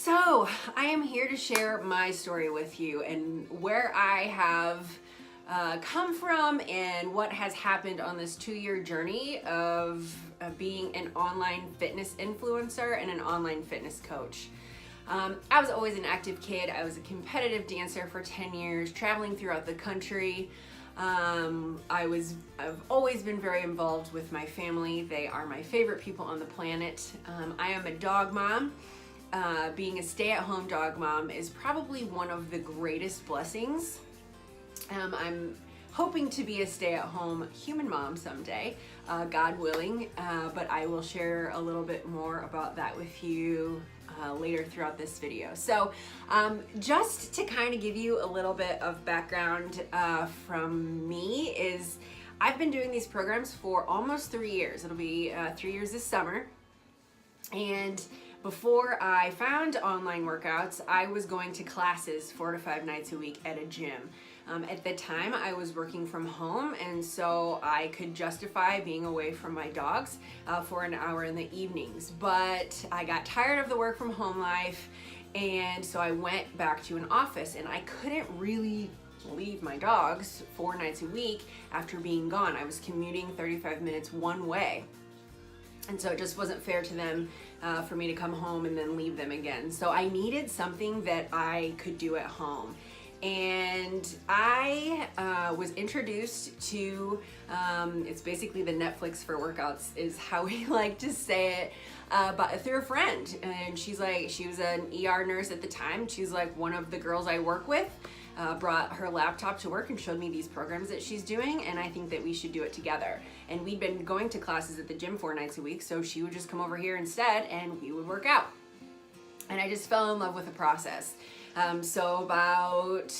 So, I am here to share my story with you and where I have come from and what has happened on this 2-year journey of being an online fitness influencer and an online fitness coach. I was always an active kid. I was a competitive dancer for 10 years, traveling throughout the country. I've always been very involved with my family. They are my favorite people on the planet. I am a dog mom. Being a stay-at-home dog mom is probably one of the greatest blessings. I'm hoping to be a stay-at-home human mom someday, God willing, but I will share a little bit more about that with you later throughout this video. So just to kind of give you a little bit of background from me is I've been doing these programs for almost 3 years. It'll be 3 years this summer. And before I found online workouts, I was going to classes 4 to 5 nights a week at a gym. At the time, I was working from home, and so I could justify being away from my dogs for an hour in the evenings. But I got tired of the work from home life, and so I went back to an office, and I couldn't really leave my dogs 4 nights a week after being gone. I was commuting 35 minutes one way. And so it just wasn't fair to them for me to come home and then leave them again. So I needed something that I could do at home. And I was introduced to, it's basically the Netflix for workouts is how we like to say it, but through a friend. And she was an ER nurse at the time. She's like one of the girls I work with. Brought her laptop to work and showed me these programs that she's doing, and I think that we should do it together. And we'd been going to classes at the gym 4 nights a week, so she would just come over here instead and we would work out. And I just fell in love with the process. So about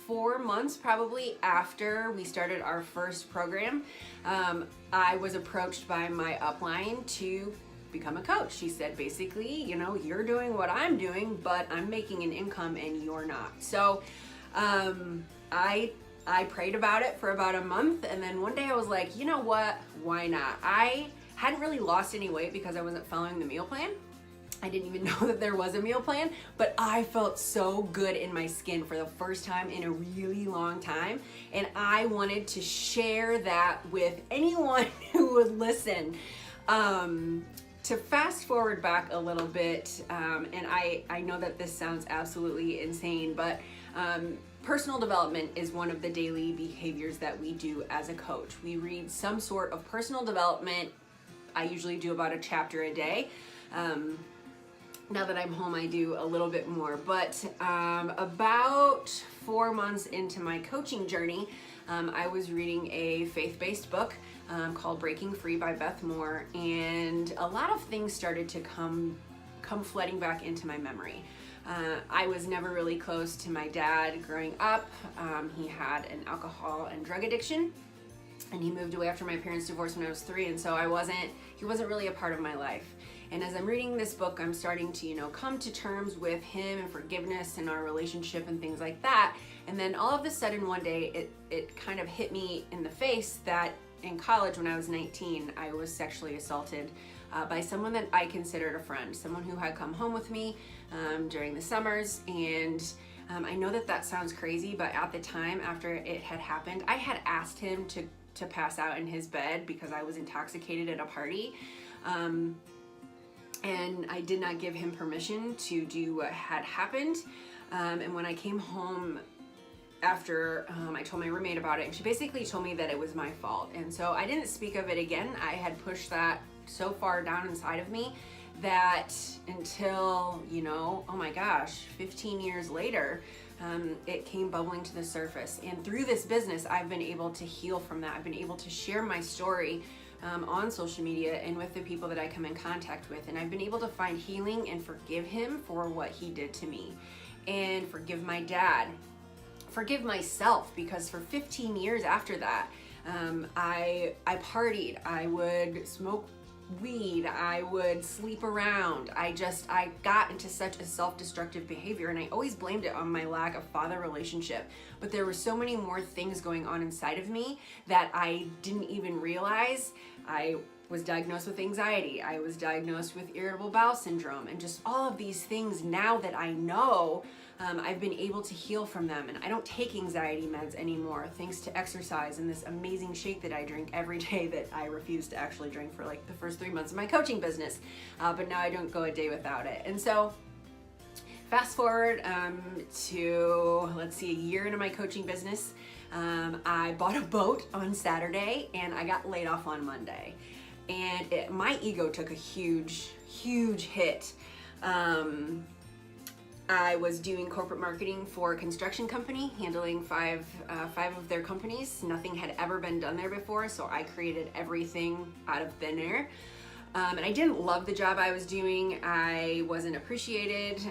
4 months probably after we started our first program, I was approached by my upline to become a coach. She said, basically, you know, you're doing what I'm doing, but I'm making an income and you're not. So I prayed about it for about a month, and then one day I was like, you know what, why not? I hadn't really lost any weight because I wasn't following the meal plan. I didn't even know that there was a meal plan, but I felt so good in my skin for the first time in a really long time, and I wanted to share that with anyone who would listen. To fast forward back a little bit, and I know that this sounds absolutely insane, but personal development is one of the daily behaviors that we do as a coach. We read some sort of personal development. I usually do about a chapter a day. Now that I'm home, I do a little bit more, but about 4 months into my coaching journey, I was reading a faith-based book called Breaking Free by Beth Moore, and a lot of things started to come flooding back into my memory. I was never really close to my dad growing up. He had an alcohol and drug addiction, and he moved away after my parents divorced when I was 3, and so he wasn't really a part of my life. And as I'm reading this book, I'm starting to, come to terms with him and forgiveness and our relationship and things like that. And then all of a sudden one day it kind of hit me in the face that in college when I was 19, I was sexually assaulted by someone that I considered a friend, someone who had come home with me during the summers. And I know that sounds crazy, but at the time after it had happened, I had asked him to pass out in his bed because I was intoxicated at a party. And I did not give him permission to do what had happened. And when I came home after, I told my roommate about it, and she basically told me that it was my fault. And so I didn't speak of it again. I had pushed that so far down inside of me that until, oh my gosh, 15 years later, it came bubbling to the surface. And through this business, I've been able to heal from that. I've been able to share my story on social media and with the people that I come in contact with. And I've been able to find healing and forgive him for what he did to me, and forgive my dad, forgive myself, because for 15 years after that, I partied, I would smoke weed, I would sleep around. I got into such a self-destructive behavior, and I always blamed it on my lack of father relationship. But there were so many more things going on inside of me that I didn't even realize. I was diagnosed with anxiety. I was diagnosed with irritable bowel syndrome, and just all of these things now that I know, I've been able to heal from them, and I don't take anxiety meds anymore thanks to exercise and this amazing shake that I drink every day that I refused to actually drink for like the first 3 months of my coaching business. But now I don't go a day without it. And so fast forward to, let's see, a year into my coaching business. I bought a boat on Saturday and I got laid off on Monday. And my ego took a huge hit. I was doing corporate marketing for a construction company, handling five of their companies. Nothing had ever been done there before, so I created everything out of thin air. And I didn't love the job I was doing. I wasn't appreciated.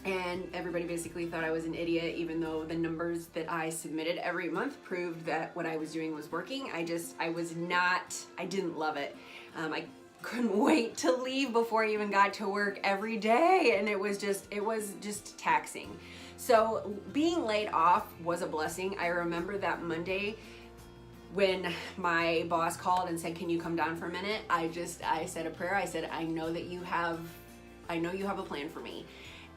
And everybody basically thought I was an idiot, even though the numbers that I submitted every month proved that what I was doing was working. I didn't love it. I couldn't wait to leave before I even got to work every day, and it was just taxing. So being laid off was a blessing. I remember that Monday when my boss called and said, "Can you come down for a minute?" I said a prayer. I said, I know you have a plan for me.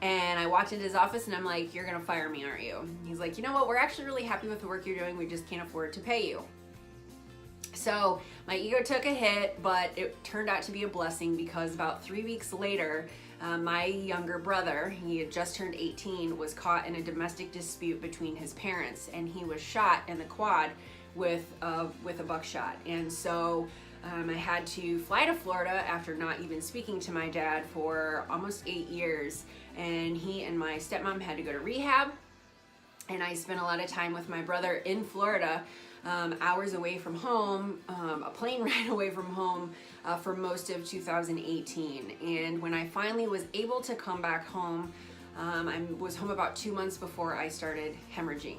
And I walked into his office and I'm like, "You're gonna fire me, aren't you?" He's like, "You know what? We're actually really happy with the work you're doing. We just can't afford to pay you." So my ego took a hit, but it turned out to be a blessing, because about 3 weeks later, my younger brother, he had just turned 18, was caught in a domestic dispute between his parents, and he was shot in the quad with a buckshot. And so I had to fly to Florida after not even speaking to my dad for almost 8 years. And he and my stepmom had to go to rehab. And I spent a lot of time with my brother in Florida, hours away from home, a plane ride away from home for most of 2018. And when I finally was able to come back home, I was home about 2 months before I started hemorrhaging.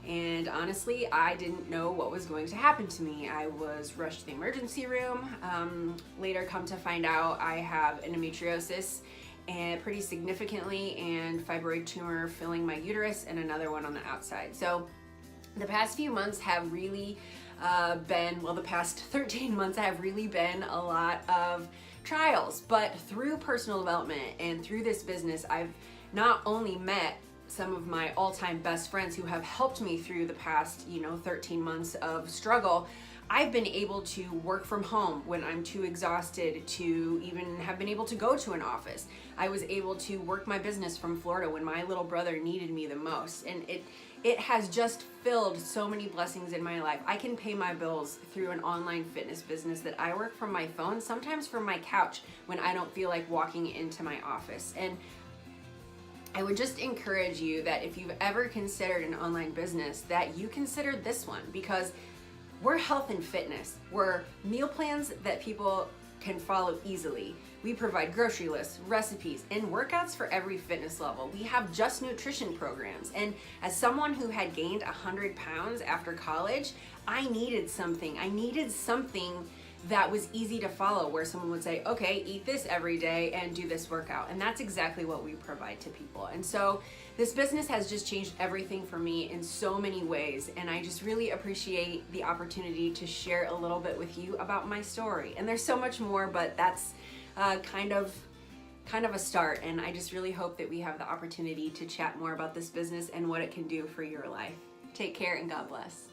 And honestly, I didn't know what was going to happen to me. I was rushed to the emergency room. Later come to find out I have endometriosis, and pretty significantly, and fibroid tumor filling my uterus, and another one on the outside. So the past few months have really the past 13 months have really been a lot of trials. But through personal development and through this business, I've not only met some of my all-time best friends who have helped me through the past 13 months of struggle. I've been able to work from home when I'm too exhausted to even have been able to go to an office. I was able to work my business from Florida when my little brother needed me the most. And it has just filled so many blessings in my life. I can pay my bills through an online fitness business that I work from my phone, sometimes from my couch when I don't feel like walking into my office. And I would just encourage you that if you've ever considered an online business, that you consider this one, because we're health and fitness. We're meal plans that people can follow easily. We provide grocery lists, recipes, and workouts for every fitness level. We have just nutrition programs. And as someone who had gained 100 pounds after college, I needed something. That was easy to follow, where someone would say, "Okay, eat this every day and do this workout." And that's exactly what we provide to people. And so this business has just changed everything for me in so many ways. And I just really appreciate the opportunity to share a little bit with you about my story. And there's so much more, but that's kind of a start. And I just really hope that we have the opportunity to chat more about this business and what it can do for your life. Take care and God bless.